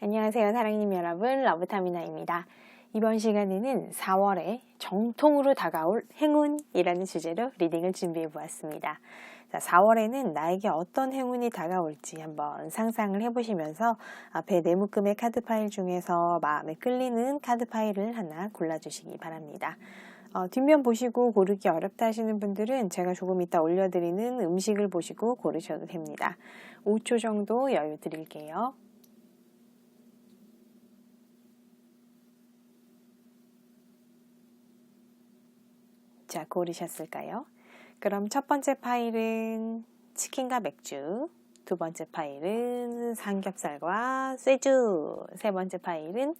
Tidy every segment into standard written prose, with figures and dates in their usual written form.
안녕하세요 사랑님 여러분, 러브타미나입니다. 이번 시간에는 4월에 정통으로 다가올 행운이라는 주제로 리딩을 준비해 보았습니다. 자, 4월에는 나에게 어떤 행운이 다가올지 한번 상상을 해보시면서 앞에 네 묶음의 카드 파일 중에서 마음에 끌리는 카드 파일을 하나 골라주시기 바랍니다. 뒷면 보시고 고르기 어렵다 하시는 분들은 제가 조금 이따 올려드리는 음식을 보시고 고르셔도 됩니다. 5초 정도 여유 드릴게요. 자, 고르셨을까요? 그럼 첫 번째 파일은 치킨과 맥주, 두 번째 파일은 삼겹살과 쇠주, 세 번째 파일은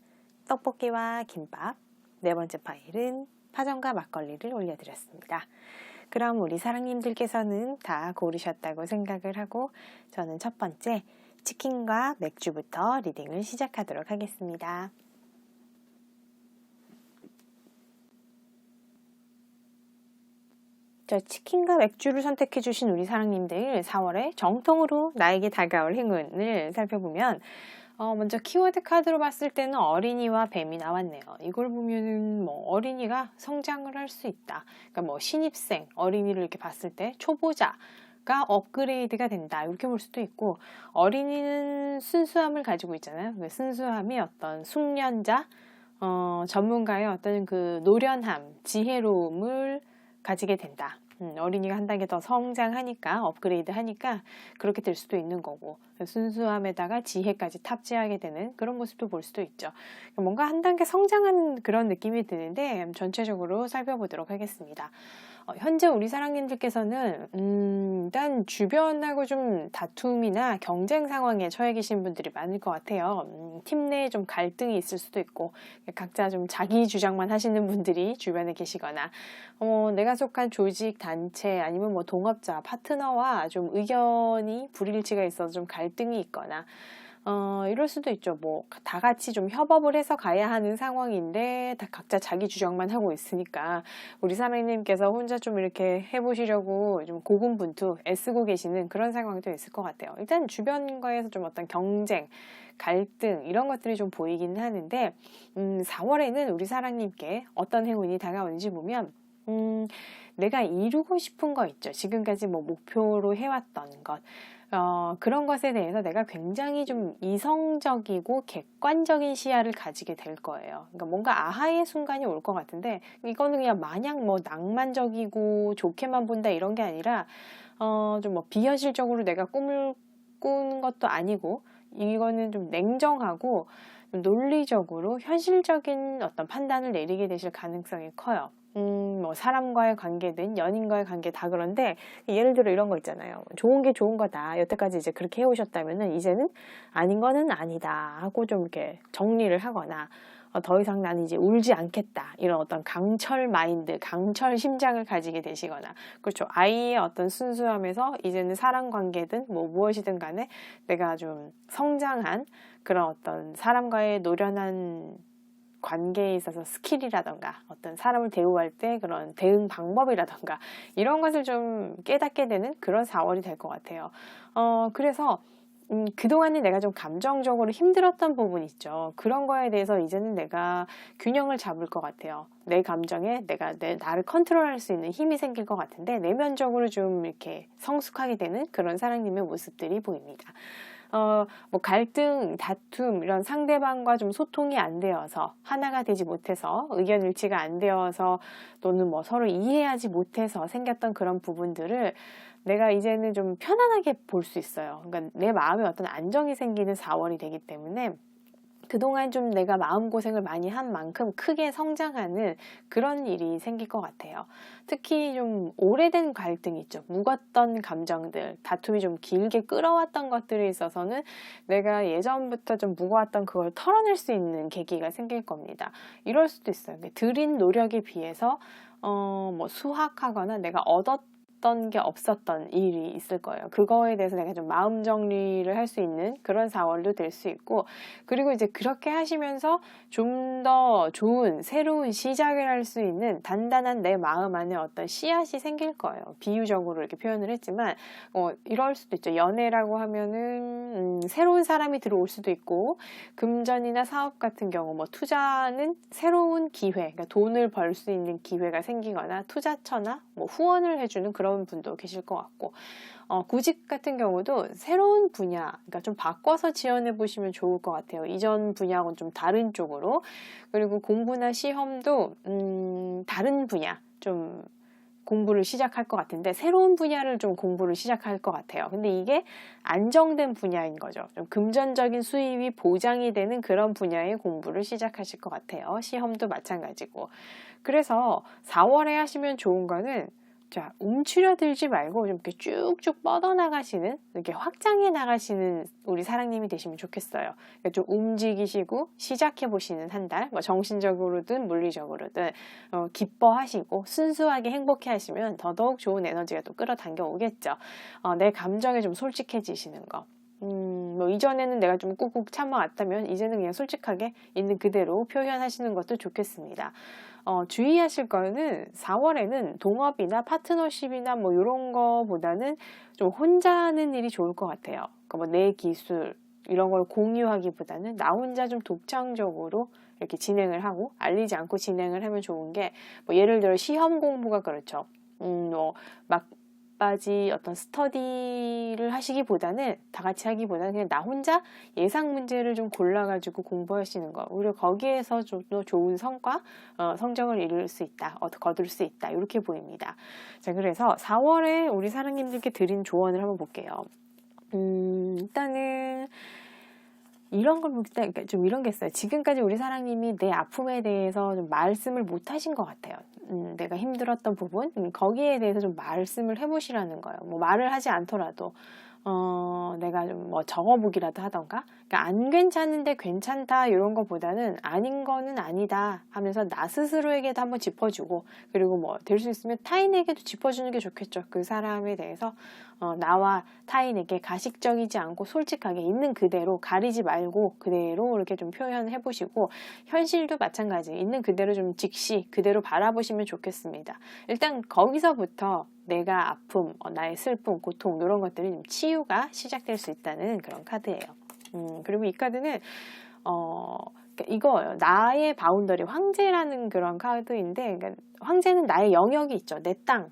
떡볶이와 김밥, 네 번째 파일은 파전과 막걸리를 올려드렸습니다. 그럼 우리 사랑님들께서는 다 고르셨다고 생각을 하고 저는 첫 번째 치킨과 맥주부터 리딩을 시작하도록 하겠습니다. 자, 치킨과 맥주를 선택해 주신 우리 사랑님들, 4월에 정통으로 나에게 다가올 행운을 살펴보면 먼저 키워드 카드로 봤을 때는 어린이와 뱀이 나왔네요. 이걸 보면은 어린이가 성장을 할 수 있다. 그러니까 신입생, 어린이를 이렇게 봤을 때 초보자가 업그레이드가 된다. 이렇게 볼 수도 있고, 어린이는 순수함을 가지고 있잖아요. 순수함이 어떤 숙련자, 전문가의 어떤 그 노련함, 지혜로움을 가지게 된다. 어린이가 한 단계 더 성장하니까, 업그레이드 하니까 그렇게 될 수도 있는 거고, 순수함에다가 지혜까지 탑재하게 되는 그런 모습도 볼 수도 있죠. 뭔가 한 단계 성장한 그런 느낌이 드는데 전체적으로 살펴보도록 하겠습니다. 현재 우리 사랑님들께서는 일단 주변하고 좀 다툼이나 경쟁 상황에 처해 계신 분들이 많을 것 같아요. 팀 내에 좀 갈등이 있을 수도 있고, 각자 좀 자기 주장만 하시는 분들이 주변에 계시거나, 내가 속한 조직, 단체 아니면 동업자, 파트너와 좀 의견이 불일치가 있어서 좀 갈등이 있거나, 이럴 수도 있죠. 다 같이 좀 협업을 해서 가야 하는 상황인데, 다 각자 자기 주장만 하고 있으니까, 우리 사장님께서 혼자 좀 이렇게 해보시려고 좀 고군분투 애쓰고 계시는 그런 상황도 있을 것 같아요. 일단 주변과에서 좀 어떤 경쟁, 갈등, 이런 것들이 좀 보이기는 하는데, 4월에는 우리 사장님께 어떤 행운이 다가오는지 보면, 내가 이루고 싶은 거 있죠. 지금까지 목표로 해왔던 것. 그런 것에 대해서 내가 굉장히 좀 이성적이고 객관적인 시야를 가지게 될 거예요. 그러니까 뭔가 아하의 순간이 올 것 같은데, 이거는 그냥 마냥 낭만적이고 좋게만 본다 이런 게 아니라, 좀 비현실적으로 내가 꿈을 꾸는 것도 아니고, 이거는 좀 냉정하고 좀 논리적으로 현실적인 어떤 판단을 내리게 되실 가능성이 커요. 사람과의 관계든 연인과의 관계 다 그런데, 예를 들어 이런 거 있잖아요. 좋은 게 좋은 거다. 여태까지 이제 그렇게 해오셨다면은 이제는 아닌 거는 아니다 하고 좀 이렇게 정리를 하거나, 더 이상 나는 이제 울지 않겠다. 이런 어떤 강철 마인드, 강철 심장을 가지게 되시거나, 그렇죠. 아이의 어떤 순수함에서 이제는 사람 관계든 무엇이든 간에 내가 좀 성장한 그런 어떤 사람과의 노련한 관계에 있어서 스킬이라던가 어떤 사람을 대우할 때 그런 대응 방법이라던가 이런 것을 좀 깨닫게 되는 그런 4월이 될 것 같아요. 그래서 그동안에 내가 좀 감정적으로 힘들었던 부분 있죠. 그런 거에 대해서 이제는 내가 균형을 잡을 것 같아요. 내 감정에 나를 컨트롤할 수 있는 힘이 생길 것 같은데, 내면적으로 좀 이렇게 성숙하게 되는 그런 사랑님의 모습들이 보입니다. 갈등, 다툼, 이런 상대방과 좀 소통이 안 되어서, 하나가 되지 못해서, 의견 일치가 안 되어서, 또는 서로 이해하지 못해서 생겼던 그런 부분들을 내가 이제는 좀 편안하게 볼 수 있어요. 그러니까 내 마음에 어떤 안정이 생기는 4월이 되기 때문에, 그동안 좀 내가 마음고생을 많이 한 만큼 크게 성장하는 그런 일이 생길 것 같아요. 특히 좀 오래된 갈등이 있죠. 묵었던 감정들, 다툼이 좀 길게 끌어왔던 것들에 있어서는 내가 예전부터 좀 묵어왔던 그걸 털어낼 수 있는 계기가 생길 겁니다. 이럴 수도 있어요. 들인 노력에 비해서 수확하거나 내가 있었던 게 없었던 일이 있을 거예요. 그거에 대해서 내가 좀 마음 정리를 할 수 있는 그런 4월도 될 수 있고, 그리고 이제 그렇게 하시면서 좀 더 좋은 새로운 시작을 할 수 있는 단단한 내 마음 안에 어떤 씨앗이 생길 거예요. 비유적으로 이렇게 표현을 했지만 이럴 수도 있죠. 연애라고 하면은 새로운 사람이 들어올 수도 있고, 금전이나 사업 같은 경우 뭐 투자는 새로운 기회, 그러니까 돈을 벌 수 있는 기회가 생기거나 투자처나 뭐 후원을 해주는 그런 분도 계실 것 같고, 구직 같은 경우도 새로운 분야, 그러니까 좀 바꿔서 지원해 보시면 좋을 것 같아요. 이전 분야하고는 좀 다른 쪽으로. 그리고 공부나 시험도 다른 분야, 좀 공부를 시작할 것 같은데 새로운 분야를 좀 공부를 시작할 것 같아요. 근데 이게 안정된 분야인 거죠. 좀 금전적인 수입이 보장이 되는 그런 분야의 공부를 시작하실 것 같아요. 시험도 마찬가지고. 그래서 4월에 하시면 좋은 거는, 자, 움츠려들지 말고 좀 이렇게 쭉쭉 뻗어나가시는, 이렇게 확장해 나가시는 우리 사랑님이 되시면 좋겠어요. 그러니까 좀 움직이시고 시작해 보시는 한 달, 뭐 정신적으로든 물리적으로든 기뻐하시고 순수하게 행복해 하시면 더더욱 좋은 에너지가 또 끌어당겨 오겠죠. 내 감정에 좀 솔직해지시는 거. 뭐 이전에는 내가 좀 꾹꾹 참아왔다면 이제는 그냥 솔직하게 있는 그대로 표현하시는 것도 좋겠습니다. 주의하실 거는 4월에는 동업이나 파트너십이나 뭐 이런 거보다는 좀 혼자 하는 일이 좋을 것 같아요. 그러니까 뭐 내 기술 이런 걸 공유하기보다는 나 혼자 좀 독창적으로 이렇게 진행을 하고 알리지 않고 진행을 하면 좋은 게, 뭐 예를 들어 시험 공부가 그렇죠. 막 빠지 어떤 스터디를 하시기보다는, 다 같이 하기보다는 그냥 나 혼자 예상 문제를 좀 골라가지고 공부하시는 거, 오히려 거기에서 좀 더 좋은 성과, 성적을 이룰 수 있다, 거둘 수 있다, 이렇게 보입니다. 자, 그래서 4월에 우리 사랑님들께 드린 조언을 한번 볼게요. 일단은 이런 걸 보기 때문에 좀 이런 게 있어요. 지금까지 우리 사랑님이 내 아픔에 대해서 좀 말씀을 못 하신 것 같아요. 내가 힘들었던 부분, 거기에 대해서 좀 말씀을 해보시라는 거예요. 뭐 말을 하지 않더라도 내가 좀 뭐 적어보기라도 하던가, 그러니까 안 괜찮은데 괜찮다 이런 거보다는 아닌 거는 아니다 하면서 나 스스로에게도 한번 짚어주고, 그리고 뭐 될 수 있으면 타인에게도 짚어주는 게 좋겠죠. 그 사람에 대해서 나와 타인에게 가식적이지 않고 솔직하게 있는 그대로 가리지 말고 그대로 이렇게 좀 표현해 보시고, 현실도 마찬가지 있는 그대로 좀 직시 그대로 바라보시면 좋겠습니다. 일단 거기서부터 내가 아픔, 나의 슬픔, 고통 이런 것들이 좀 치유가 시작될 수 있다는 그런 카드예요. 그리고 이 카드는 이거 나의 바운더리, 황제라는 그런 카드인데, 그러니까 황제는 나의 영역이 있죠. 내 땅,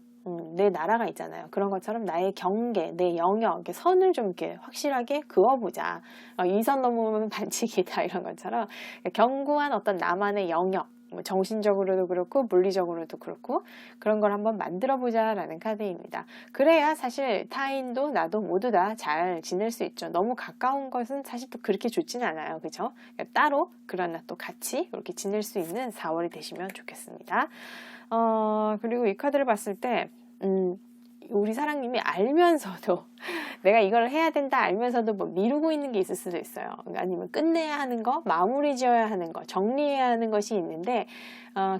내 나라가 있잖아요. 그런 것처럼 나의 경계, 내 영역, 이렇게 선을 좀 이렇게 확실하게 그어보자. 이 선 넘으면 반칙이다 이런 것처럼 견고한 어떤 나만의 영역, 뭐 정신적으로도 그렇고 물리적으로도 그렇고 그런 걸 한번 만들어 보자라는 카드입니다. 그래야 사실 타인도 나도 모두 다 잘 지낼 수 있죠. 너무 가까운 것은 사실 또 그렇게 좋지는 않아요. 그죠? 그러니까 따로 그러나 또 같이 이렇게 지낼 수 있는 4월이 되시면 좋겠습니다. 그리고 이 카드를 봤을 때 우리 사랑님이 알면서도 내가 이걸 해야 된다 알면서도 뭐 미루고 있는 게 있을 수도 있어요. 아니면 끝내야 하는 거, 마무리 지어야 하는 거, 정리해야 하는 것이 있는데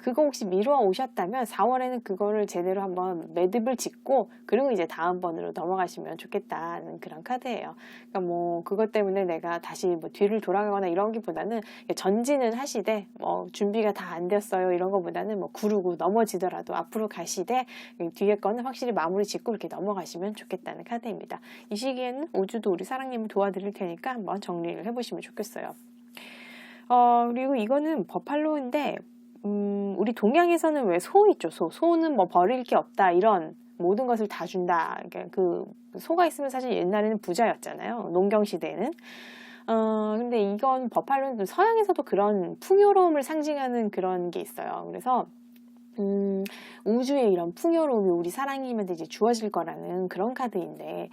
그거 혹시 미루어 오셨다면 4월에는 그거를 제대로 한번 매듭을 짓고 그리고 이제 다음번으로 넘어가시면 좋겠다는 그런 카드예요. 그러니까 뭐 그것 때문에 내가 다시 뭐 뒤를 돌아가거나 이런 게보다는 전진은 하시되 뭐 준비가 다 안 됐어요 이런 거보다는 뭐 구르고 넘어지더라도 앞으로 가시되 뒤에 거는 확실히 마무리 짓고 이렇게 넘어가시면 좋겠다는 카드입니다. 이 시기에는 우주도 우리 사랑님을 도와드릴 테니까 한번 정리를 해보시면 좋겠어요. 그리고 이거는 버팔로인데 우리 동양에서는 왜 소 있죠? 소는 뭐 버릴 게 없다 이런 모든 것을 다 준다. 그러니까 그 소가 있으면 사실 옛날에는 부자였잖아요. 농경 시대에는. 근데 이건 버팔로는 서양에서도 그런 풍요로움을 상징하는 그런 게 있어요. 그래서 우주의 이런 풍요로움이 우리 사랑님한테 이제 주어질 거라는 그런 카드인데,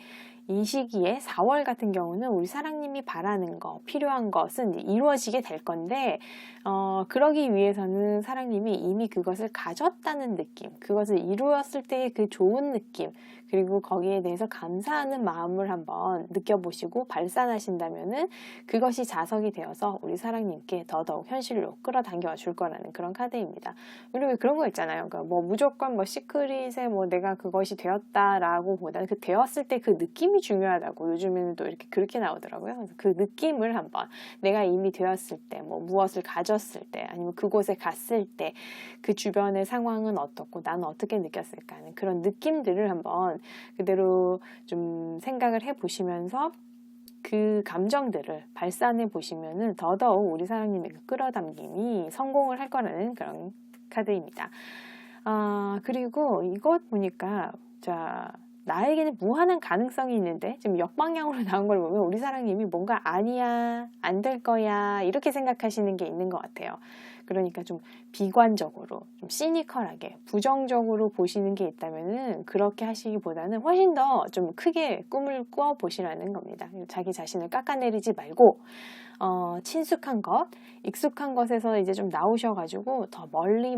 이 시기에 4월 같은 경우는 우리 사랑님이 바라는 거, 필요한 것은 이루어지게 될 건데 그러기 위해서는 사랑님이 이미 그것을 가졌다는 느낌, 그것을 이루었을 때의 그 좋은 느낌, 그리고 거기에 대해서 감사하는 마음을 한번 느껴보시고 발산하신다면은 그것이 자석이 되어서 우리 사랑님께 더더욱 현실로 끌어당겨 줄 거라는 그런 카드입니다. 그리고 그런 거 있잖아요. 그러니까 뭐 무조건 뭐 시크릿에 뭐 내가 그것이 되었다라고 보다는 그 되었을 때 그 느낌이 중요하다고 요즘에는 또 이렇게 그렇게 나오더라고요. 그래서 그 느낌을 한번 내가 이미 되었을 때 뭐 무엇을 가졌을 때 아니면 그곳에 갔을 때 그 주변의 상황은 어떻고 나는 어떻게 느꼈을까 하는 그런 느낌들을 한번 그대로 좀 생각을 해 보시면서 그 감정들을 발산해 보시면은 더더욱 우리 사랑님의 그 끌어당김이 성공을 할 거라는 그런 카드입니다. 그리고 이것 보니까 자 나에게는 무한한 가능성이 있는데 지금 역방향으로 나온 걸 보면 우리 사랑님이 뭔가 아니야, 안 될 거야 이렇게 생각하시는 게 있는 것 같아요. 그러니까 좀 비관적으로, 좀 시니컬하게, 부정적으로 보시는 게 있다면은 그렇게 하시기보다는 훨씬 더 좀 크게 꿈을 꾸어 보시라는 겁니다. 자기 자신을 깎아내리지 말고 친숙한 것, 익숙한 것에서 이제 좀 나오셔가지고 더 멀리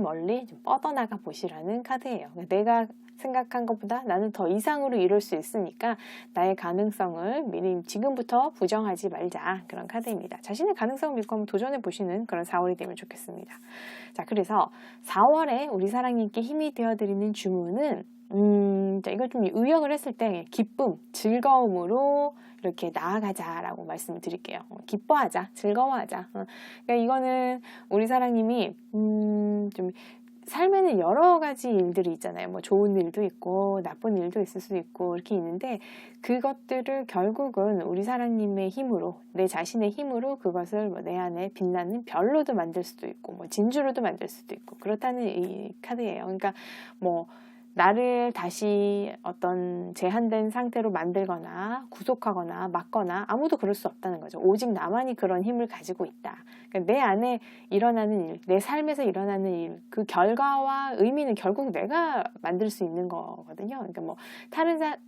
좀 뻗어나가 보시라는 카드예요. 내가 생각한 것보다 나는 더 이상으로 이룰 수 있으니까 나의 가능성을 미리 지금부터 부정하지 말자 그런 카드입니다. 자신의 가능성을 믿고 한번 도전해 보시는 그런 4월이 되면 좋겠습니다. 자, 그래서 4월에 우리 사랑님께 힘이 되어드리는 주문은 자, 이걸 좀 의역을 했을 때 기쁨, 즐거움으로 이렇게 나아가자라고 말씀드릴게요. 기뻐하자, 즐거워하자. 그러니까 이거는 우리 사랑님이 좀 삶에는 여러 가지 일들이 있잖아요. 뭐 좋은 일도 있고 나쁜 일도 있을 수도 있고 이렇게 있는데 그것들을 결국은 우리 사랑님의 힘으로 내 자신의 힘으로 그것을 뭐 내 안에 빛나는 별로도 만들 수도 있고 뭐 진주로도 만들 수도 있고 그렇다는 이 카드예요. 그러니까 뭐 나를 다시 어떤 제한된 상태로 만들거나 구속하거나 막거나 아무도 그럴 수 없다는 거죠. 오직 나만이 그런 힘을 가지고 있다. 그러니까 내 안에 일어나는 일, 내 삶에서 일어나는 일, 그 결과와 의미는 결국 내가 만들 수 있는 거거든요. 그러니까 뭐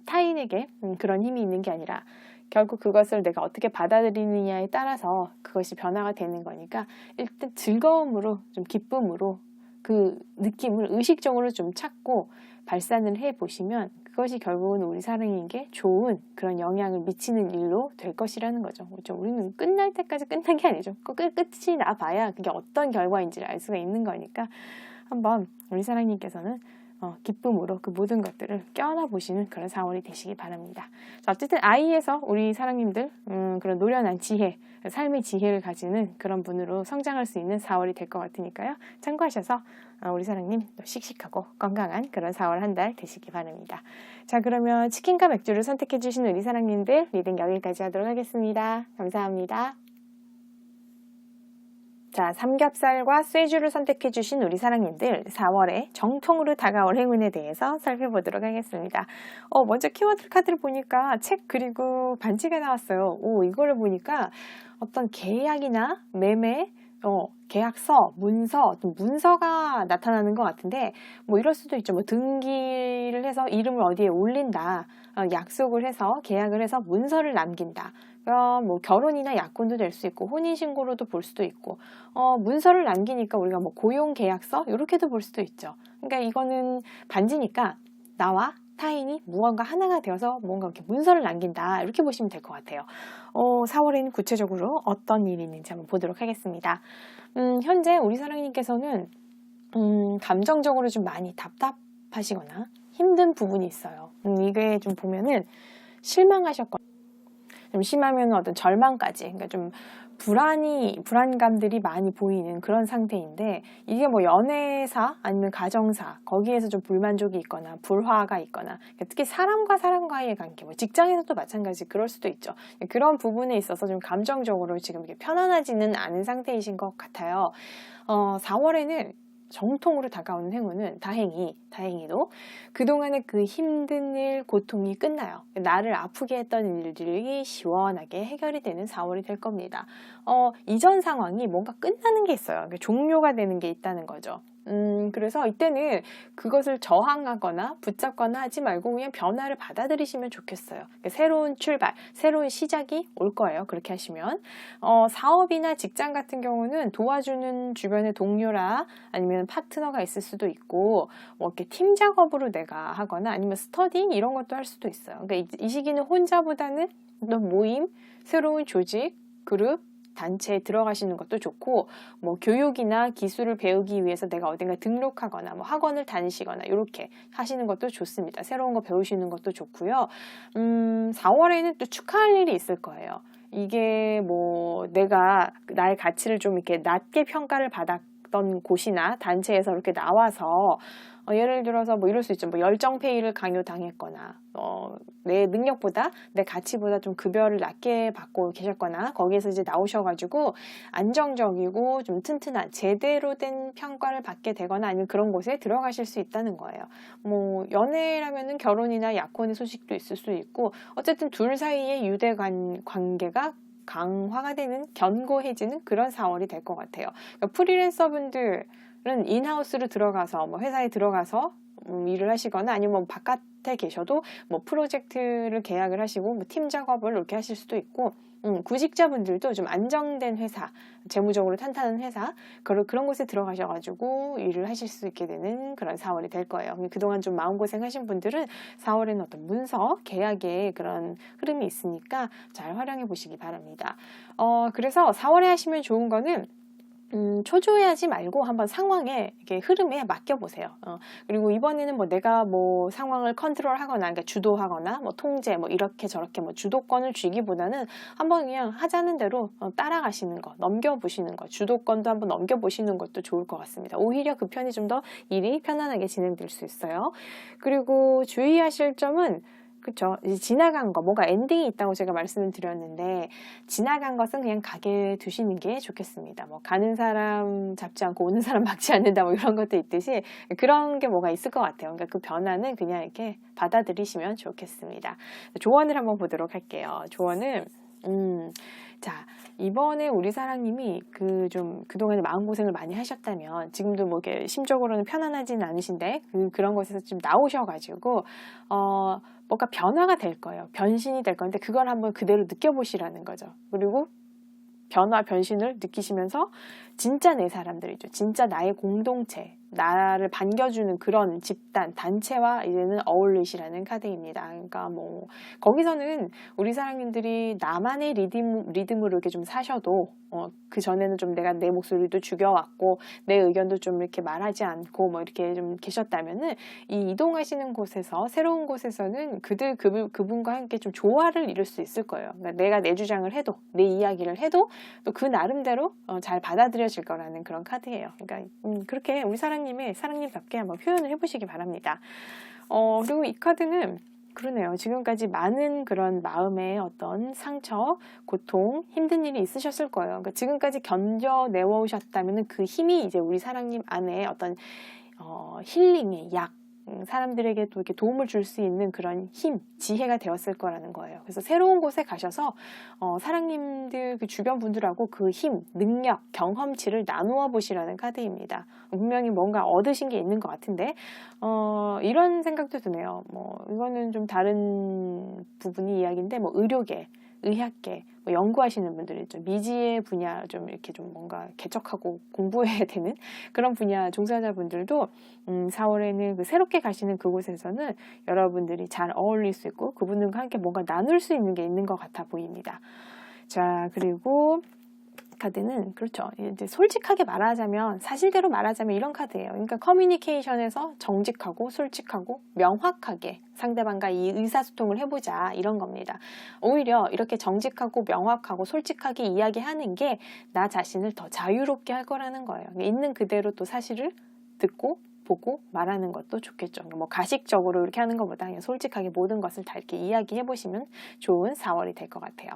타인에게 그런 힘이 있는 게 아니라 결국 그것을 내가 어떻게 받아들이느냐에 따라서 그것이 변화가 되는 거니까 일단 즐거움으로 좀 기쁨으로 그 느낌을 의식적으로 좀 찾고 발산을 해보시면 그것이 결국은 우리 사랑에게 좋은 그런 영향을 미치는 일로 될 것이라는 거죠. 그렇죠? 우리는 끝날 때까지 끝난 게 아니죠. 끝이 나봐야 그게 어떤 결과인지를 알 수가 있는 거니까 한번 우리 사랑님께서는 기쁨으로 그 모든 것들을 껴안아 보시는 그런 4월이 되시기 바랍니다. 자, 어쨌든 아이에서 우리 사랑님들 그런 노련한 지혜, 삶의 지혜를 가지는 그런 분으로 성장할 수 있는 4월이 될 것 같으니까요. 참고하셔서 우리 사랑님 씩씩하고 건강한 그런 4월 한 달 되시기 바랍니다. 자, 그러면 치킨과 맥주를 선택해 주신 우리 사랑님들 리딩 여기까지 하도록 하겠습니다. 감사합니다. 자, 삼겹살과 쇠주를 선택해 주신 우리 사랑님들 4월에 정통으로 다가올 행운에 대해서 살펴보도록 하겠습니다. 먼저 키워드 카드를 보니까 책 그리고 반지가 나왔어요. 이거를 보니까 어떤 계약이나 매매, 계약서, 문서가 나타나는 것 같은데 뭐 이럴 수도 있죠. 뭐 등기를 해서 이름을 어디에 올린다, 약속을 해서 계약을 해서 문서를 남긴다. 뭐 결혼이나 약혼도 될 수 있고 혼인신고로도 볼 수도 있고 문서를 남기니까 우리가 뭐 고용계약서 이렇게도 볼 수도 있죠. 그러니까 이거는 반지니까 나와 타인이 무언가 하나가 되어서 뭔가 이렇게 문서를 남긴다 이렇게 보시면 될 것 같아요. 4월에는 구체적으로 어떤 일이 있는지 한번 보도록 하겠습니다. 현재 우리 사랑님께서는 감정적으로 좀 많이 답답하시거나 힘든 부분이 있어요. 이게 좀 보면은 실망하셨거나 좀 심하면 어떤 절망까지, 그러니까 좀 불안감들이 많이 보이는 그런 상태인데 이게 뭐 연애사 아니면 가정사 거기에서 좀 불만족이 있거나 불화가 있거나 그러니까 특히 사람과의 관계, 뭐 직장에서도 마찬가지 그럴 수도 있죠. 그런 부분에 있어서 좀 감정적으로 지금 이렇게 편안하지는 않은 상태이신 것 같아요. 4월에는 정통으로 다가오는 행운은 다행히도 그동안의 그 힘든 일, 고통이 끝나요. 나를 아프게 했던 일들이 시원하게 해결이 되는 4월이 될 겁니다. 이전 상황이 뭔가 끝나는 게 있어요. 종료가 되는 게 있다는 거죠. 그래서 이때는 그것을 저항하거나 붙잡거나 하지 말고 그냥 변화를 받아들이시면 좋겠어요. 그러니까 새로운 출발, 새로운 시작이 올 거예요. 그렇게 하시면. 사업이나 직장 같은 경우는 도와주는 주변의 동료라 아니면 파트너가 있을 수도 있고, 뭐 이렇게 팀 작업으로 내가 하거나 아니면 스터디 이런 것도 할 수도 있어요. 그러니까 이 시기는 혼자보다는 어떤 모임, 새로운 조직, 그룹, 단체에 들어가시는 것도 좋고, 뭐 교육이나 기술을 배우기 위해서 내가 어딘가 등록하거나 뭐 학원을 다니시거나 이렇게 하시는 것도 좋습니다. 새로운 거 배우시는 것도 좋고요. 4월에는 또 축하할 일이 있을 거예요. 이게 뭐 내가 나의 가치를 좀 이렇게 낮게 평가를 받았던 곳이나 단체에서 이렇게 나와서 예를 들어서 뭐 이럴 수 있죠. 뭐 열정페이를 강요당했거나, 내 능력보다 내 가치보다 좀 급여를 낮게 받고 계셨거나, 거기에서 이제 나오셔가지고 안정적이고 좀 튼튼한 제대로 된 평가를 받게 되거나 아니면 그런 곳에 들어가실 수 있다는 거예요. 뭐 연애라면은 결혼이나 약혼의 소식도 있을 수 있고, 어쨌든 둘 사이의 유대 관계가 강화가 되는, 견고해지는 그런 4월이 될 것 같아요. 그러니까 프리랜서분들 인하우스로 들어가서 뭐 회사에 들어가서 일을 하시거나 아니면 뭐 바깥에 계셔도 뭐 프로젝트를 계약을 하시고 뭐 팀 작업을 이렇게 하실 수도 있고, 구직자분들도 좀 안정된 회사, 재무적으로 탄탄한 회사, 그런 곳에 들어가셔가지고 일을 하실 수 있게 되는 그런 4월이 될 거예요. 그동안 좀 마음고생 하신 분들은 4월에는 어떤 문서, 계약의 그런 흐름이 있으니까 잘 활용해 보시기 바랍니다. 그래서 4월에 하시면 좋은 거는 초조해하지 말고 한번 상황에, 이렇게 흐름에 맡겨보세요. 그리고 이번에는 뭐 내가 뭐 상황을 컨트롤하거나, 그러니까 주도하거나, 뭐 통제, 뭐 이렇게 저렇게 뭐 주도권을 쥐기보다는 한번 그냥 하자는 대로 따라가시는 거, 넘겨보시는 거, 주도권도 한번 넘겨보시는 것도 좋을 것 같습니다. 오히려 그 편이 좀 더 일이 편안하게 진행될 수 있어요. 그리고 주의하실 점은, 그쵸. 이제 지나간 거, 뭔가 엔딩이 있다고 제가 말씀을 드렸는데, 지나간 것은 그냥 가게 두시는 게 좋겠습니다. 뭐, 가는 사람 잡지 않고 오는 사람 막지 않는다, 뭐 이런 것도 있듯이, 그런 게 뭐가 있을 것 같아요. 그러니까 그 변화는 그냥 이렇게 받아들이시면 좋겠습니다. 조언을 한번 보도록 할게요. 조언은, 자, 이번에 우리 사랑님이 그동안에 마음고생을 많이 하셨다면, 지금도 뭐 이렇게 심적으로는 편안하지는 않으신데, 그런 곳에서 좀 나오셔가지고, 뭔가 변화가 될 거예요. 변신이 될 건데, 그걸 한번 그대로 느껴보시라는 거죠. 그리고 변화, 변신을 느끼시면서 진짜 내 사람들이죠. 진짜 나의 공동체, 나를 반겨주는 그런 집단, 단체와 이제는 어울리시라는 카드입니다. 그러니까 뭐 거기서는 우리 사랑님들이 나만의 리듬으로 이렇게 좀 사셔도, 그 전에는 좀 내가 내 목소리도 죽여왔고 내 의견도 좀 이렇게 말하지 않고 뭐 이렇게 좀 계셨다면은, 이 이동하시는 곳에서, 새로운 곳에서는 그분과 함께 좀 조화를 이룰 수 있을 거예요. 그러니까 내가 내 주장을 해도, 내 이야기를 해도 또 그 나름대로 잘 받아들여질 거라는 그런 카드예요. 그러니까 그렇게 우리 사랑님답게 한번 표현을 해보시기 바랍니다. 그리고 이 카드는 그러네요. 지금까지 많은 그런 마음의 어떤 상처, 고통, 힘든 일이 있으셨을 거예요. 그러니까 지금까지 견뎌내어 오셨다면 그 힘이 이제 우리 사랑님 안에 어떤 힐링의 약, 사람들에게 또 이렇게 도움을 줄 수 있는 그런 힘, 지혜가 되었을 거라는 거예요. 그래서 새로운 곳에 가셔서 사랑님들, 그 주변 분들하고 그 힘, 능력, 경험치를 나누어 보시라는 카드입니다. 분명히 뭔가 얻으신 게 있는 것 같은데, 이런 생각도 드네요. 뭐 이거는 좀 다른 부분이 이야기인데, 뭐 의료계, 의학계, 뭐 연구하시는 분들이 좀 미지의 분야 좀 이렇게 좀 뭔가 개척하고 공부해야 되는 그런 분야 종사자분들도 4월에는 그 새롭게 가시는 그곳에서는 여러분들이 잘 어울릴 수 있고 그분들과 함께 뭔가 나눌 수 있는 게 있는 것 같아 보입니다. 자, 그리고 카드는 그렇죠. 이제 솔직하게 말하자면, 사실대로 말하자면 이런 카드예요. 그러니까 커뮤니케이션에서 정직하고 솔직하고 명확하게 상대방과 이 의사소통을 해보자, 이런 겁니다. 오히려 이렇게 정직하고 명확하고 솔직하게 이야기하는 게 나 자신을 더 자유롭게 할 거라는 거예요. 있는 그대로 또 사실을 듣고 보고 말하는 것도 좋겠죠. 뭐 가식적으로 이렇게 하는 것보다 그냥 솔직하게 모든 것을 다 이렇게 이야기해 보시면 좋은 4월이 될 것 같아요.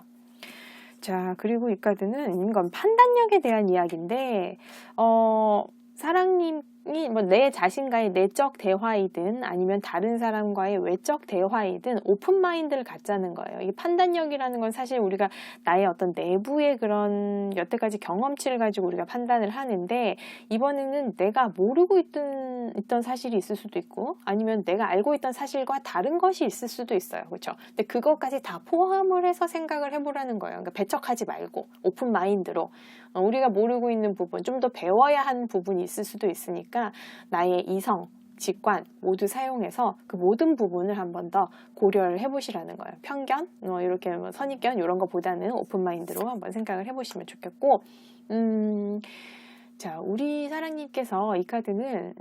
자, 그리고 이 카드는 이건 판단력에 대한 이야기인데, 사랑님이 뭐 내 자신과의 내적 대화이든 아니면 다른 사람과의 외적 대화이든 오픈 마인드를 갖자는 거예요. 이 판단력이라는 건 사실 우리가 나의 어떤 내부의 그런 여태까지 경험치를 가지고 우리가 판단을 하는데, 이번에는 내가 모르고 있던 사실이 있을 수도 있고 아니면 내가 알고 있던 사실과 다른 것이 있을 수도 있어요. 그렇죠? 근데 그것까지 다 포함을 해서 생각을 해보라는 거예요. 그러니까 배척하지 말고 오픈 마인드로 우리가 모르고 있는 부분, 좀 더 배워야 하는 부분이 있을 수도 있으니까 나의 이성, 직관 모두 사용해서 그 모든 부분을 한 번 더 고려를 해보시라는 거예요. 편견, 이렇게 선입견 이런 것보다는 오픈 마인드로 한번 생각을 해보시면 좋겠고, 자, 우리 사랑님께서 이 카드는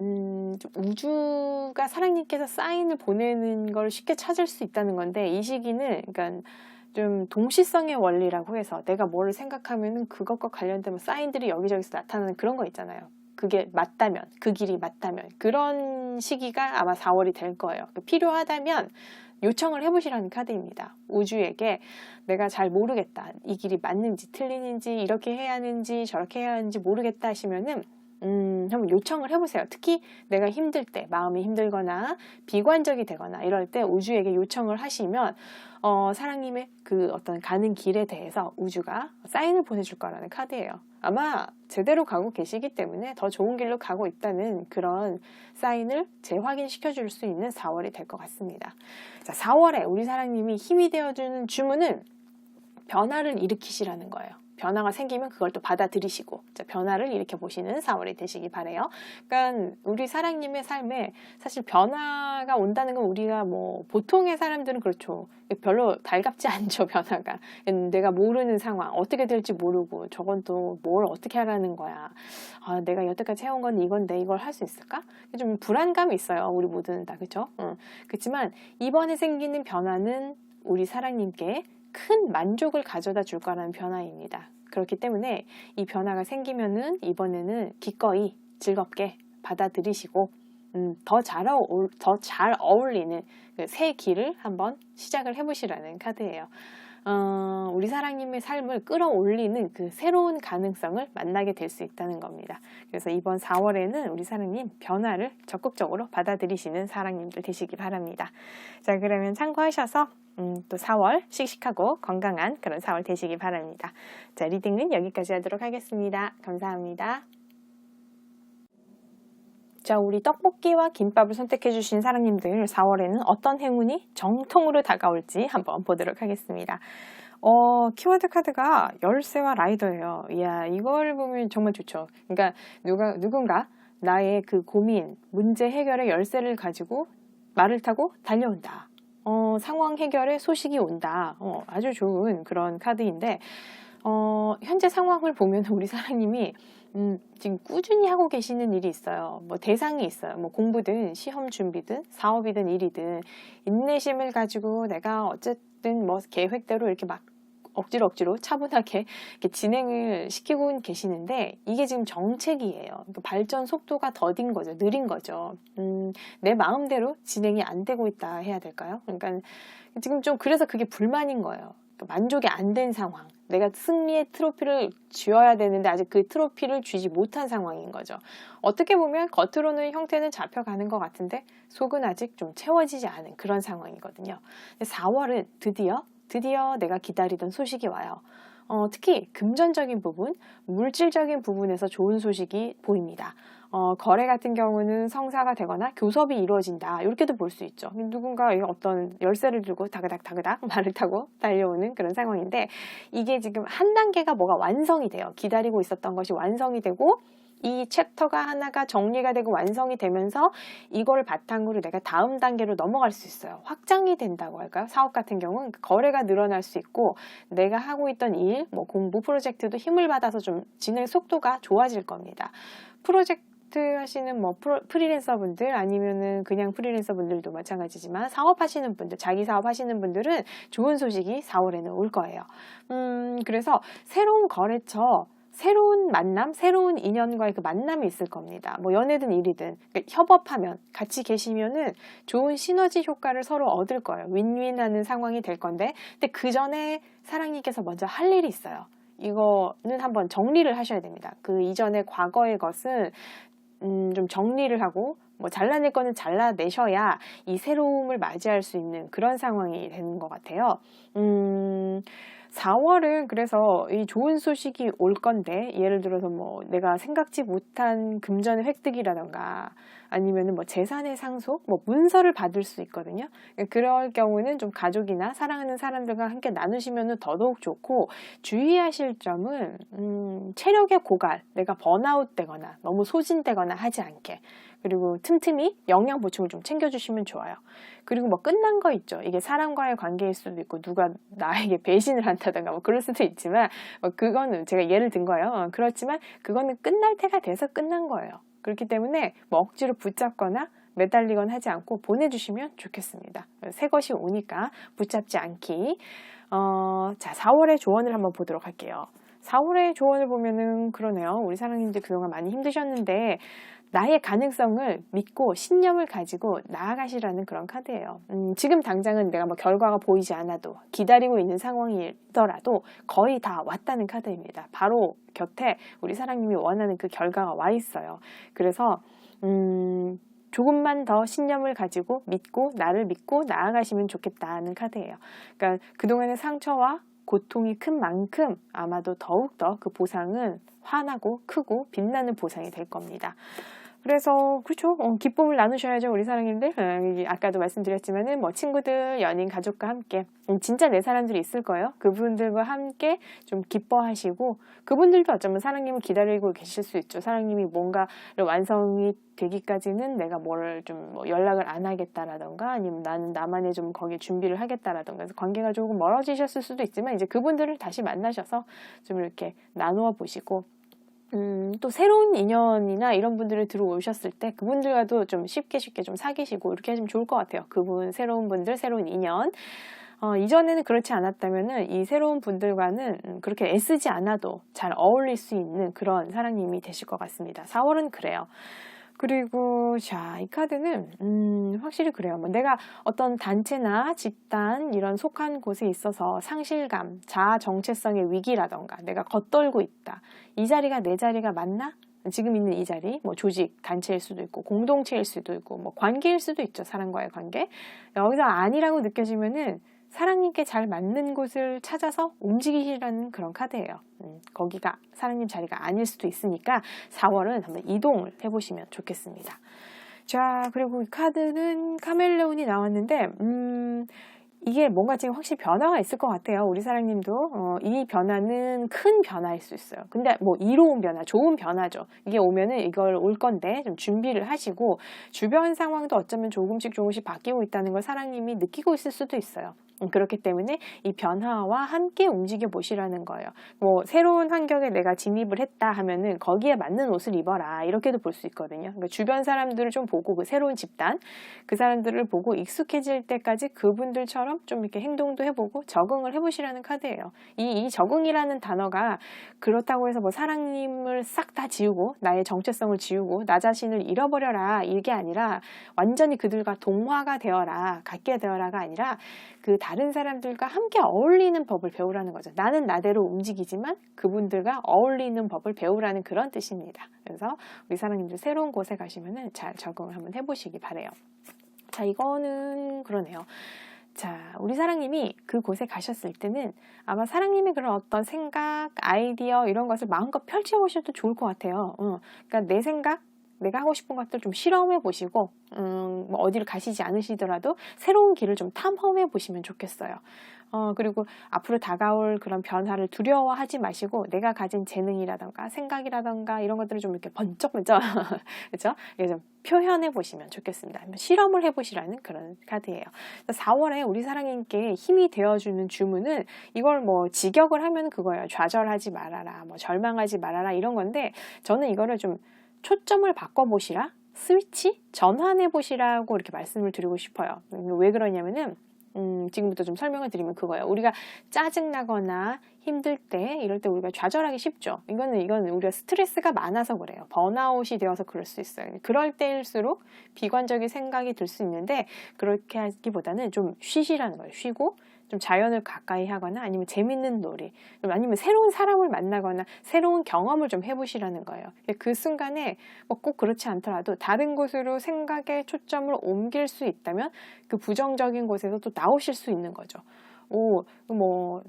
우주가 사랑님께서 사인을 보내는 걸 쉽게 찾을 수 있다는 건데, 이 시기는 그러니까 좀 동시성의 원리라고 해서 내가 뭐를 생각하면은 그것과 관련된 사인들이 여기저기서 나타나는 그런 거 있잖아요. 그게 맞다면, 그 길이 맞다면, 그런 시기가 아마 4월이 될 거예요. 필요하다면 요청을 해보시라는 카드입니다. 우주에게 내가 잘 모르겠다, 이 길이 맞는지 틀리는지 이렇게 해야 하는지 저렇게 해야 하는지 모르겠다 하시면은 한번 요청을 해보세요. 특히 내가 힘들 때, 마음이 힘들거나 비관적이 되거나 이럴 때 우주에게 요청을 하시면 사랑님의 그 어떤 가는 길에 대해서 우주가 사인을 보내줄 거라는 카드예요. 아마 제대로 가고 계시기 때문에 더 좋은 길로 가고 있다는 그런 사인을 재확인시켜 줄 수 있는 4월이 될 것 같습니다. 자, 4월에 우리 사랑님이 힘이 되어주는 주문은 변화를 일으키시라는 거예요. 변화가 생기면 그걸 또 받아들이시고, 자, 변화를 일으켜 보시는 4월이 되시기 바래요. 그러니까 우리 사랑님의 삶에 사실 변화가 온다는 건 우리가 뭐 보통의 사람들은 그렇죠. 별로 달갑지 않죠, 변화가. 내가 모르는 상황, 어떻게 될지 모르고 저건 또 뭘 어떻게 하라는 거야. 아, 내가 여태까지 해온 건 이건데 이걸 할 수 있을까? 좀 불안감이 있어요, 우리 모두는 다. 그렇죠? 그렇지만 이번에 생기는 변화는 우리 사랑님께 큰 만족을 가져다 줄 거라는 변화입니다. 그렇기 때문에 이 변화가 생기면은 이번에는 기꺼이 즐겁게 받아들이시고 더 잘 어울리는 그 새 길을 한번 시작을 해보시라는 카드예요. 우리 사랑님의 삶을 끌어올리는 그 새로운 가능성을 만나게 될 수 있다는 겁니다. 그래서 이번 4월에는 우리 사랑님 변화를 적극적으로 받아들이시는 사랑님들 되시기 바랍니다. 자, 그러면 참고하셔서 또 4월 씩씩하고 건강한 그런 4월 되시기 바랍니다. 자, 리딩은 여기까지 하도록 하겠습니다. 감사합니다. 자, 우리 떡볶이와 김밥을 선택해 주신 사랑님들, 4월에는 어떤 행운이 정통으로 다가올지 한번 보도록 하겠습니다. 키워드 카드가 열쇠와 라이더예요. 이야, 이걸 보면 정말 좋죠. 그러니까 누군가 나의 그 고민, 문제 해결의 열쇠를 가지고 말을 타고 달려온다. 상황 해결의 소식이 온다. 아주 좋은 그런 카드인데, 현재 상황을 보면 우리 사랑님이 지금 꾸준히 하고 계시는 일이 있어요. 뭐 대상이 있어요. 뭐 공부든 시험 준비든 사업이든 일이든 인내심을 가지고 내가 어쨌든 뭐 계획대로 이렇게 막 억지로 차분하게 이렇게 진행을 시키고 계시는데, 이게 지금 정책이에요. 그러니까 발전 속도가 더딘 거죠. 느린 거죠. 내 마음대로 진행이 안 되고 있다 해야 될까요? 그러니까 지금 좀 그래서 그게 불만인 거예요. 그러니까 만족이 안 된 상황. 내가 승리의 트로피를 쥐어야 되는데 아직 그 트로피를 쥐지 못한 상황인 거죠. 어떻게 보면 겉으로는 형태는 잡혀가는 것 같은데 속은 아직 좀 채워지지 않은 그런 상황이거든요. 4월은 드디어 내가 기다리던 소식이 와요. 특히 금전적인 부분, 물질적인 부분에서 좋은 소식이 보입니다. 거래 같은 경우는 성사가 되거나 교섭이 이루어진다, 이렇게도 볼 수 있죠. 누군가 어떤 열쇠를 들고 다그닥 말을 타고 달려오는 그런 상황인데, 이게 지금 한 단계가 뭐가 완성이 돼요. 기다리고 있었던 것이 완성이 되고, 이 챕터가 하나가 정리가 되고 완성이 되면서 이걸 바탕으로 내가 다음 단계로 넘어갈 수 있어요. 확장이 된다고 할까요? 사업 같은 경우는 거래가 늘어날 수 있고, 내가 하고 있던 일, 뭐 공부 프로젝트도 힘을 받아서 좀 진행 속도가 좋아질 겁니다. 프로젝트 하시는 뭐 프리랜서 분들, 아니면은 그냥 프리랜서 분들도 마찬가지지만 사업하시는 분들, 자기 사업 하시는 분들은 좋은 소식이 4월에는 올 거예요. 그래서 새로운 거래처, 새로운 만남, 새로운 인연과의 그 만남이 있을 겁니다. 뭐 연애든 일이든 협업하면, 같이 계시면은 좋은 시너지 효과를 서로 얻을 거예요. 윈윈하는 상황이 될 건데, 근데 그 전에 사랑님께서 먼저 할 일이 있어요. 이거는 한번 정리를 하셔야 됩니다. 그 이전의 과거의 것은 좀 정리를 하고 뭐 잘라낼 거는 잘라내셔야 이 새로움을 맞이할 수 있는 그런 상황이 되는 것 같아요. 4월은 그래서 이 좋은 소식이 올 건데, 예를 들어서 뭐 내가 생각지 못한 금전의 획득이라던가 아니면은 뭐 재산의 상속, 뭐 문서를 받을 수 있거든요. 그럴 경우는 좀 가족이나 사랑하는 사람들과 함께 나누시면 더더욱 좋고, 주의하실 점은 체력의 고갈, 내가 번아웃 되거나 너무 소진되거나 하지 않게, 그리고 틈틈이 영양 보충을 좀 챙겨주시면 좋아요. 그리고 뭐 끝난 거 있죠. 이게 사람과의 관계일 수도 있고 누가 나에게 배신을 한다든가 뭐 그럴 수도 있지만, 그거는 제가 예를 든 거예요. 그렇지만 그거는 끝날 때가 돼서 끝난 거예요. 그렇기 때문에 뭐 억지로 붙잡거나 매달리거나 하지 않고 보내주시면 좋겠습니다. 새 것이 오니까 붙잡지 않기. 자, 4월의 조언을 한번 보도록 할게요. 4월의 조언을 보면은 그러네요. 우리 사랑님들 그동안 많이 힘드셨는데 나의 가능성을 믿고 신념을 가지고 나아가시라는 그런 카드예요. 지금 당장은 내가 뭐 결과가 보이지 않아도 기다리고 있는 상황이더라도 거의 다 왔다는 카드입니다. 바로 곁에 우리 사랑님이 원하는 그 결과가 와 있어요. 그래서 조금만 더 신념을 가지고 믿고 나를 믿고 나아가시면 좋겠다는 카드예요. 그러니까 그동안의 상처와 고통이 큰 만큼 아마도 더욱더 그 보상은 환하고 크고 빛나는 보상이 될 겁니다. 그래서 그렇죠. 기쁨을 나누셔야죠, 우리 사랑님들. 아까도 말씀드렸지만은 뭐 친구들, 연인, 가족과 함께 진짜 내 사람들이 있을 거예요. 그분들과 함께 좀 기뻐하시고, 그분들도 어쩌면 사랑님을 기다리고 계실 수 있죠. 사랑님이 뭔가를 완성이 되기까지는 내가 뭐를 좀 뭐 연락을 안 하겠다라던가, 아니면 나는 나만의 좀 거기에 준비를 하겠다라던가, 그래서 관계가 조금 멀어지셨을 수도 있지만 이제 그분들을 다시 만나셔서 좀 이렇게 나누어 보시고, 또 새로운 인연이나 이런 분들을 들어오셨을 때 그분들과도 좀 쉽게 좀 사귀시고 이렇게 하시면 좋을 것 같아요. 그분, 새로운 분들, 새로운 인연. 이전에는 그렇지 않았다면은 이 새로운 분들과는 그렇게 애쓰지 않아도 잘 어울릴 수 있는 그런 사랑님이 되실 것 같습니다. 4월은 그래요. 그리고 자, 이 카드는 확실히 그래요. 뭐 내가 어떤 단체나 집단 이런 속한 곳에 있어서 상실감, 자아 정체성의 위기라던가 내가 겉돌고 있다. 이 자리가 내 자리가 맞나? 지금 있는 이 자리, 뭐 조직, 단체일 수도 있고 공동체일 수도 있고 뭐 관계일 수도 있죠. 사람과의 관계. 여기서 아니라고 느껴지면은 사랑님께 잘 맞는 곳을 찾아서 움직이시라는 그런 카드예요. 거기가 사랑님 자리가 아닐 수도 있으니까 4월은 한번 이동을 해보시면 좋겠습니다. 자, 그리고 이 카드는 카멜레온이 나왔는데 이게 뭔가 지금 확실히 변화가 있을 것 같아요. 우리 사랑님도 이 변화는 큰 변화일 수 있어요. 근데 뭐 이로운 변화, 좋은 변화죠. 이게 오면은 이걸 올 건데 좀 준비를 하시고, 주변 상황도 어쩌면 조금씩 바뀌고 있다는 걸 사랑님이 느끼고 있을 수도 있어요. 그렇기 때문에 이 변화와 함께 움직여 보시라는 거예요. 뭐 새로운 환경에 내가 진입을 했다 하면은 거기에 맞는 옷을 입어라, 이렇게도 볼 수 있거든요. 그러니까 주변 사람들을 좀 보고, 그 새로운 집단, 그 사람들을 보고 익숙해질 때까지 그분들처럼 좀 이렇게 행동도 해보고 적응을 해보시라는 카드예요. 이 적응이라는 단어가 그렇다고 해서 뭐 사랑님을 싹 다 지우고 나의 정체성을 지우고 나 자신을 잃어버려라, 이게 아니라 완전히 그들과 동화가 되어라, 같게 되어라가 아니라 그 다른 사람들과 함께 어울리는 법을 배우라는 거죠. 나는 나대로 움직이지만 그분들과 어울리는 법을 배우라는 그런 뜻입니다. 그래서 우리 사랑님들 새로운 곳에 가시면은 잘 적응을 한번 해보시기 바래요. 자, 이거는 그러네요. 자, 우리 사랑님이 그곳에 가셨을 때는 아마 사랑님의 그런 어떤 생각, 아이디어 이런 것을 마음껏 펼쳐보셔도 좋을 것 같아요. 그러니까 내 생각, 내가 하고 싶은 것들 좀 실험해 보시고, 뭐 어디를 가시지 않으시더라도 새로운 길을 좀 탐험해 보시면 좋겠어요. 그리고 앞으로 다가올 그런 변화를 두려워하지 마시고, 내가 가진 재능이라던가 생각이라던가 이런 것들을 좀 이렇게 번쩍번쩍 그렇죠? 이게 좀 표현해 보시면 좋겠습니다. 실험을 해 보시라는 그런 카드예요. 4월에 우리 사랑님께 힘이 되어주는 주문은, 이걸 뭐 직역을 하면 그거예요. 좌절하지 말아라, 뭐 절망하지 말아라, 이런 건데, 저는 이거를 좀 초점을 바꿔보시라, 스위치 전환해 보시라고 이렇게 말씀을 드리고 싶어요. 왜 그러냐면은 지금부터 좀 설명을 드리면 그거예요. 우리가 짜증나거나 힘들 때, 이럴 때 우리가 좌절하기 쉽죠. 이거는 우리가 스트레스가 많아서 그래요. 번아웃이 되어서 그럴 수 있어요. 그럴 때일수록 비관적인 생각이 들 수 있는데, 그렇게 하기보다는 좀 쉬시라는 거예요. 쉬고 좀 자연을 가까이 하거나 아니면 재밌는 놀이 아니면 새로운 사람을 만나거나 새로운 경험을 좀 해보시라는 거예요. 그 순간에 뭐 꼭 그렇지 않더라도 다른 곳으로 생각의 초점을 옮길 수 있다면 그 부정적인 곳에서 또 나오실 수 있는 거죠. 뭐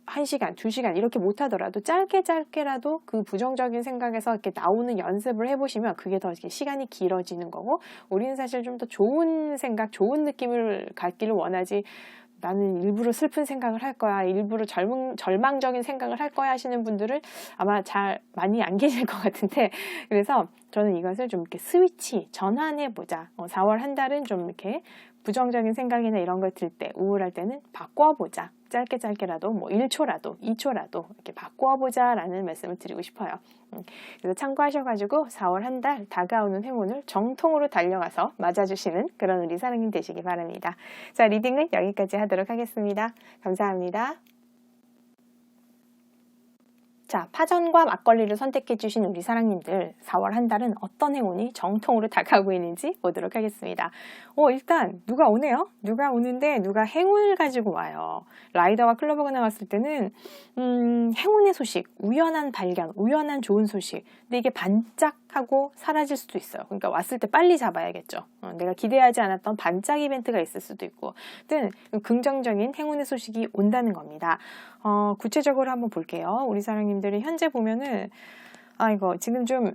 1시간, 2시간 이렇게 못하더라도 짧게라도 그 부정적인 생각에서 이렇게 나오는 연습을 해보시면 그게 더 이렇게 시간이 길어지는 거고, 우리는 사실 좀 더 좋은 생각, 좋은 느낌을 갖기를 원하지, 나는 일부러 슬픈 생각을 할 거야, 일부러 절망적인 생각을 할 거야 하시는 분들은 아마 많이 안 계실 것 같은데, 그래서 저는 이것을 좀 이렇게 스위치, 전환해보자. 4월 한 달은 좀 이렇게 부정적인 생각이나 이런 걸 들 때, 우울할 때는 바꿔보자. 짧게라도 뭐 1초라도 2초라도 이렇게 바꿔보자 라는 말씀을 드리고 싶어요. 그래서 참고하셔가지고 4월 한 달 다가오는 행운을 정통으로 달려가서 맞아주시는 그런 우리 사랑님 되시기 바랍니다. 자, 리딩은 여기까지 하도록 하겠습니다. 감사합니다. 자, 파전과 막걸리를 선택해 주신 우리 사랑님들, 4월 한 달은 어떤 행운이 정통으로 다가오고 있는지 보도록 하겠습니다. 일단 누가 오네요. 누가 오는데 누가 행운을 가지고 와요. 라이더와 클로버가 나왔을 때는 행운의 소식, 우연한 발견, 우연한 좋은 소식. 근데 이게 반짝하고 사라질 수도 있어요. 그러니까 왔을 때 빨리 잡아야겠죠. 내가 기대하지 않았던 반짝 이벤트가 있을 수도 있고, 등 긍정적인 행운의 소식이 온다는 겁니다. 구체적으로 한번 볼게요. 우리 사랑님들이 현재 보면은 이거 지금 좀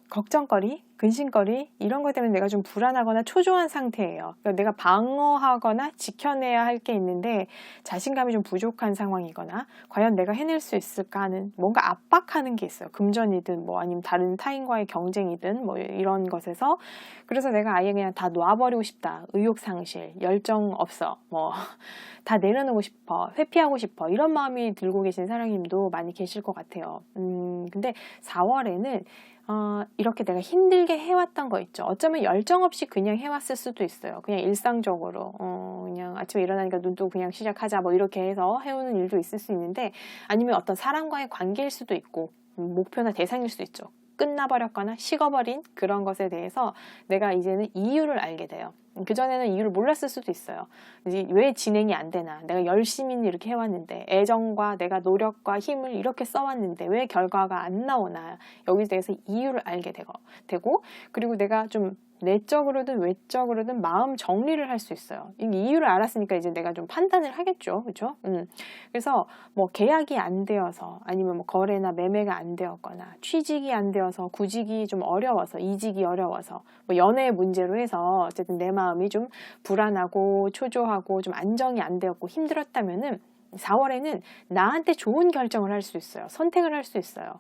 걱정거리, 근심거리 이런 것 때문에 내가 좀 불안하거나 초조한 상태예요. 그러니까 내가 방어하거나 지켜내야 할 게 있는데 자신감이 좀 부족한 상황이거나 과연 내가 해낼 수 있을까 하는 뭔가 압박하는 게 있어요. 금전이든 뭐 아니면 다른 타인과의 경쟁이든 뭐 이런 것에서, 그래서 내가 아예 그냥 다 놔버리고 싶다. 의욕상실, 열정 없어, 뭐 다 내려놓고 싶어, 회피하고 싶어 이런 마음이 들고 계신 사랑님도 많이 계실 것 같아요. 근데 4월에는 이렇게 내가 힘들게 해왔던 거 있죠. 어쩌면 열정 없이 그냥 해왔을 수도 있어요. 그냥 일상적으로 그냥 아침에 일어나니까 눈 뜨고 그냥 시작하자 뭐 이렇게 해서 해오는 일도 있을 수 있는데, 아니면 어떤 사람과의 관계일 수도 있고 목표나 대상일 수도 있죠. 끝나버렸거나 식어버린 그런 것에 대해서 내가 이제는 이유를 알게 돼요. 그전에는 이유를 몰랐을 수도 있어요. 이제 왜 진행이 안 되나, 내가 열심히 이렇게 해왔는데, 애정과 내가 노력과 힘을 이렇게 써왔는데 왜 결과가 안 나오나, 여기에 대해서 이유를 알게 되고, 그리고 내가 좀 내적으로든 외적으로든 마음 정리를 할 수 있어요. 이 이유를 알았으니까 이제 내가 좀 판단을 하겠죠. 그렇죠? 그래서 뭐 계약이 안 되어서, 아니면 뭐 거래나 매매가 안 되었거나, 취직이 안 되어서, 구직이 좀 어려워서, 이직이 어려워서, 뭐 연애 문제로 해서 어쨌든 내 마음이 좀 불안하고 초조하고 좀 안정이 안 되었고 힘들었다면은 4월에는 나한테 좋은 결정을 할 수 있어요. 선택을 할 수 있어요.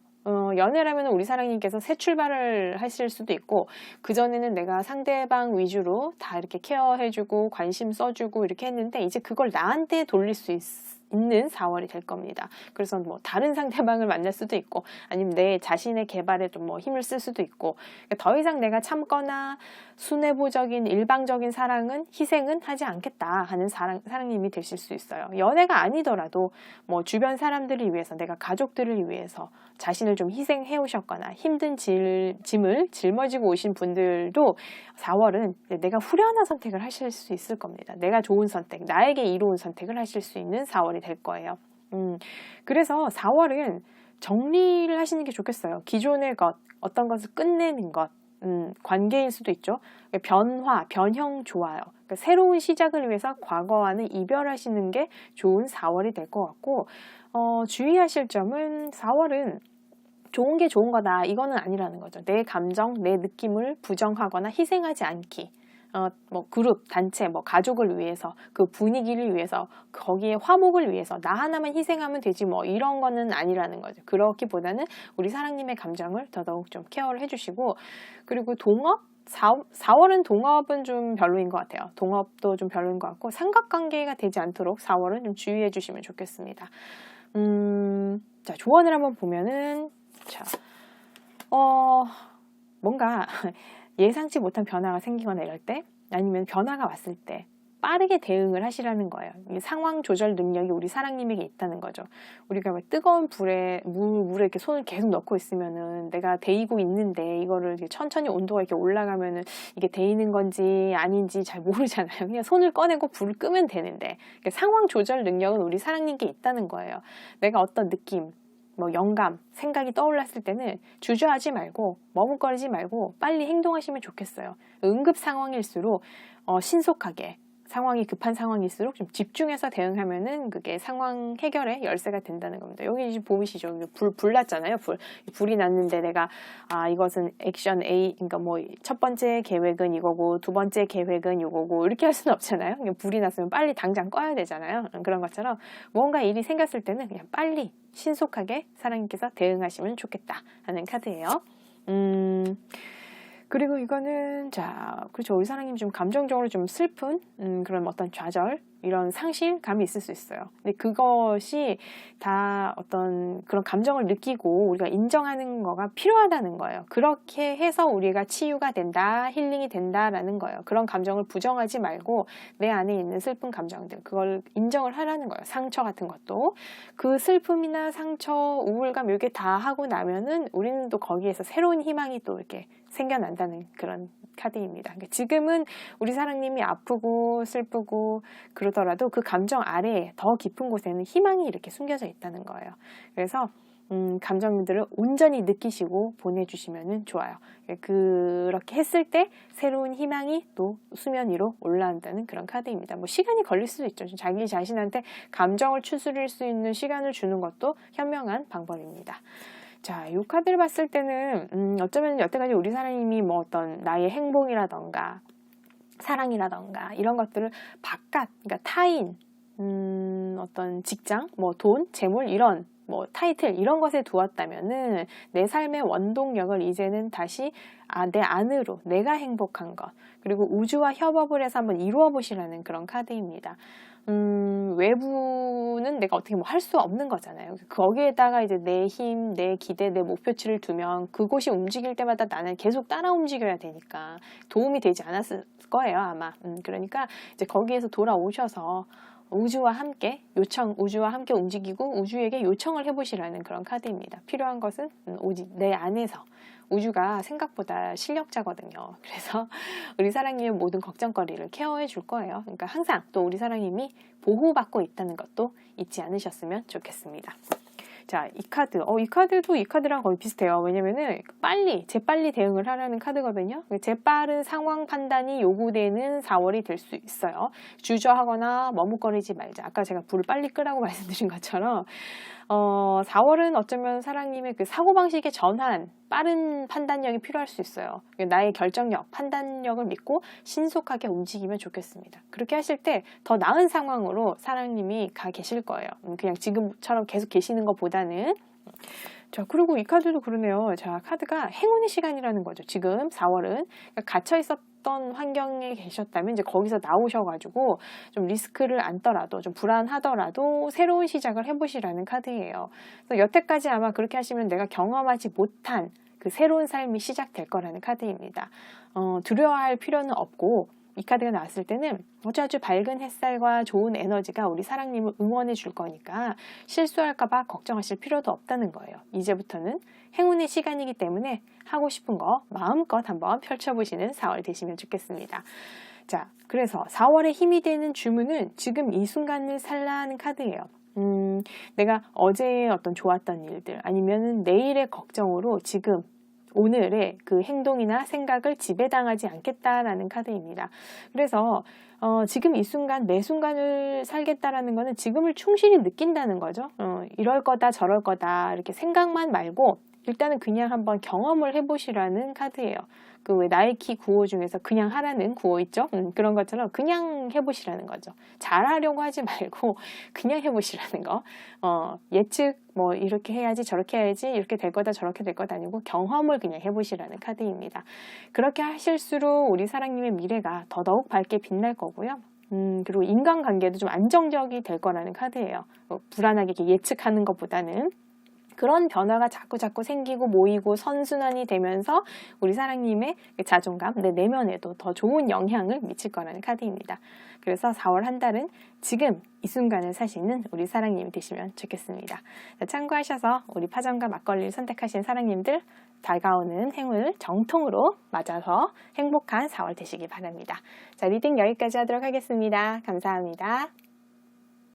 연애라면 우리 사랑님께서 새 출발을 하실 수도 있고, 그전에는 내가 상대방 위주로 다 이렇게 케어해주고 관심 써주고 이렇게 했는데 이제 그걸 나한테 돌릴 수 있는 4월이 될 겁니다. 그래서 뭐 다른 상대방을 만날 수도 있고, 아니면 내 자신의 개발에 좀 뭐 힘을 쓸 수도 있고, 그러니까 더 이상 내가 참거나 순애보적인 일방적인 희생은 하지 않겠다 하는 사랑님이 되실 수 있어요. 연애가 아니더라도 뭐 주변 사람들을 위해서, 내가 가족들을 위해서 자신을 좀 희생해 오셨거나 힘든 짐을 짊어지고 오신 분들도 4월은 내가 후련한 선택을 하실 수 있을 겁니다. 내가 좋은 선택, 나에게 이로운 선택을 하실 수 있는 4월이 될 거예요. 그래서 4월은 정리를 하시는 게 좋겠어요. 기존의 것, 어떤 것을 끝내는 것, 관계일 수도 있죠. 변형 좋아요. 그러니까 새로운 시작을 위해서 과거와는 이별하시는 게 좋은 4월이 될 것 같고, 주의하실 점은 4월은 좋은 게 좋은 거다, 이거는 아니라는 거죠. 내 감정, 내 느낌을 부정하거나 희생하지 않기. 뭐 그룹, 단체, 뭐 가족을 위해서, 그 분위기를 위해서, 거기에 화목을 위해서 나 하나만 희생하면 되지 뭐 이런 거는 아니라는 거죠. 그렇기보다는 우리 사랑님의 감정을 더더욱 좀 케어를 해주시고, 그리고 동업? 4월은 동업은 좀 별로인 것 같아요. 동업도 좀 별로인 것 같고, 삼각관계가 되지 않도록 4월은 좀 주의해 주시면 좋겠습니다. 자, 조언을 한번 보면은, 자, 뭔가 예상치 못한 변화가 생기거나 이럴 때, 아니면 변화가 왔을 때 빠르게 대응을 하시라는 거예요. 이 상황 조절 능력이 우리 사랑님에게 있다는 거죠. 우리가 막 뜨거운 물에 이렇게 손을 계속 넣고 있으면은 내가 데이고 있는데 이거를 이렇게 천천히 온도가 이렇게 올라가면은 이게 데이는 건지 아닌지 잘 모르잖아요. 그냥 손을 꺼내고 불을 끄면 되는데, 그러니까 상황 조절 능력은 우리 사랑님께 있다는 거예요. 내가 어떤 느낌, 뭐 영감, 생각이 떠올랐을 때는 주저하지 말고 머뭇거리지 말고 빨리 행동하시면 좋겠어요. 응급 상황일수록 신속하게, 상황이 급한 상황일수록 좀 집중해서 대응하면은 그게 상황 해결의 열쇠가 된다는 겁니다. 여기 이제 보이시죠? 불 났잖아요. 불이 났는데 내가 이것은 액션 A, 그러니까 뭐 첫 번째 계획은 이거고 두 번째 계획은 이거고 이렇게 할 수는 없잖아요. 불이 났으면 빨리 당장 꺼야 되잖아요. 그런 것처럼 뭔가 일이 생겼을 때는 그냥 빨리 신속하게 사랑님께서 대응하시면 좋겠다 하는 카드예요. 그리고 이거는, 자, 그렇죠. 우리 사랑님 좀 감정적으로 좀 슬픈 그런 어떤 좌절, 이런 상실감이 있을 수 있어요. 근데 그것이 다 어떤 그런 감정을 느끼고 우리가 인정하는 거가 필요하다는 거예요. 그렇게 해서 우리가 치유가 된다, 힐링이 된다라는 거예요. 그런 감정을 부정하지 말고 내 안에 있는 슬픈 감정들, 그걸 인정을 하라는 거예요. 상처 같은 것도. 그 슬픔이나 상처, 우울감 이렇게 다 하고 나면은 우리는 또 거기에서 새로운 희망이 또 이렇게 생겨난다는 그런 카드입니다. 그러니까 지금은 우리 사랑님이 아프고 슬프고 그러더라도 그 감정 아래에 더 깊은 곳에는 희망이 이렇게 숨겨져 있다는 거예요. 그래서 감정들을 온전히 느끼시고 보내주시면 좋아요. 그렇게 했을 때 새로운 희망이 또 수면 위로 올라온다는 그런 카드입니다. 뭐 시간이 걸릴 수도 있죠. 자기 자신한테 감정을 추스릴 수 있는 시간을 주는 것도 현명한 방법입니다. 자, 이 카드를 봤을 때는 어쩌면 여태까지 우리 사랑님이 뭐 어떤 나의 행복이라던가 사랑이라던가 이런 것들을 바깥, 그러니까 타인, 어떤 직장, 뭐 돈, 재물 이런 뭐 타이틀 이런 것에 두었다면은 내 삶의 원동력을 이제는 다시 내 안으로, 내가 행복한 것, 그리고 우주와 협업을 해서 한번 이루어 보시라는 그런 카드입니다. 외부는 내가 어떻게 뭐 할 수 없는 거잖아요. 거기에다가 이제 내 힘, 내 기대, 내 목표치를 두면 그곳이 움직일 때마다 나는 계속 따라 움직여야 되니까 도움이 되지 않았을 거예요, 아마. 그러니까 이제 거기에서 돌아오셔서 우주와 함께 움직이고 우주에게 요청을 해보시라는 그런 카드입니다. 필요한 것은 오직 내 안에서. 우주가 생각보다 실력자거든요. 그래서 우리 사랑님의 모든 걱정거리를 케어해 줄 거예요. 그러니까 항상 또 우리 사랑님이 보호받고 있다는 것도 잊지 않으셨으면 좋겠습니다. 자, 이 카드. 이 카드도 이 카드랑 거의 비슷해요. 왜냐면은 재빨리 대응을 하라는 카드거든요. 재빠른 상황 판단이 요구되는 4월이 될 수 있어요. 주저하거나 머뭇거리지 말자. 아까 제가 불을 빨리 끄라고 말씀드린 것처럼 4월은 어쩌면 사랑님의 그 사고방식의 전환, 빠른 판단력이 필요할 수 있어요. 나의 결정력, 판단력을 믿고 신속하게 움직이면 좋겠습니다. 그렇게 하실 때 더 나은 상황으로 사랑님이 가 계실 거예요. 그냥 지금처럼 계속 계시는 것보다는. 자, 그리고 이 카드도 그러네요. 자, 카드가 행운의 시간이라는 거죠. 지금 4월은. 그러니까 gat혀 있었던 환경에 계셨다면 이제 거기서 나오셔가지고 좀 리스크를 안더라도 좀 불안하더라도 새로운 시작을 해보시라는 카드예요. 그래서 여태까지 아마 그렇게 하시면 내가 경험하지 못한 그 새로운 삶이 시작될 거라는 카드입니다. 두려워할 필요는 없고 이 카드가 나왔을 때는 아주 밝은 햇살과 좋은 에너지가 우리 사랑님을 응원해 줄 거니까 실수할까봐 걱정하실 필요도 없다는 거예요. 이제부터는 행운의 시간이기 때문에 하고 싶은 거 마음껏 한번 펼쳐보시는 4월 되시면 좋겠습니다. 자, 그래서 4월에 힘이 되는 주문은 지금 이 순간을 살라 하는 카드예요. 내가 어제의 어떤 좋았던 일들 아니면 내일의 걱정으로 지금 오늘의 그 행동이나 생각을 지배당하지 않겠다라는 카드입니다. 그래서 지금 이 순간 매 순간을 살겠다라는 거는 지금을 충실히 느낀다는 거죠. 이럴 거다 저럴 거다 이렇게 생각만 말고 일단은 그냥 한번 경험을 해보시라는 카드예요. 그 왜 나이키 구호 중에서 그냥 하라는 구호 있죠? 그런 것처럼 그냥 해보시라는 거죠. 잘하려고 하지 말고 그냥 해보시라는 거. 예측 뭐 이렇게 해야지 저렇게 해야지 이렇게 될 거다 저렇게 될 거다 아니고 경험을 그냥 해보시라는 카드입니다. 그렇게 하실수록 우리 사랑님의 미래가 더더욱 밝게 빛날 거고요. 그리고 인간관계도 좀 안정적이 될 거라는 카드예요. 불안하게 이렇게 예측하는 것보다는. 그런 변화가 자꾸 생기고 모이고 선순환이 되면서 우리 사랑님의 자존감, 내 내면에도 더 좋은 영향을 미칠 거라는 카드입니다. 그래서 4월 한 달은 지금 이 순간을 사시는 우리 사랑님이 되시면 좋겠습니다. 자, 참고하셔서 우리 파전과 막걸리를 선택하신 사랑님들 다가오는 행운을 정통으로 맞아서 행복한 4월 되시기 바랍니다. 자, 리딩 여기까지 하도록 하겠습니다. 감사합니다.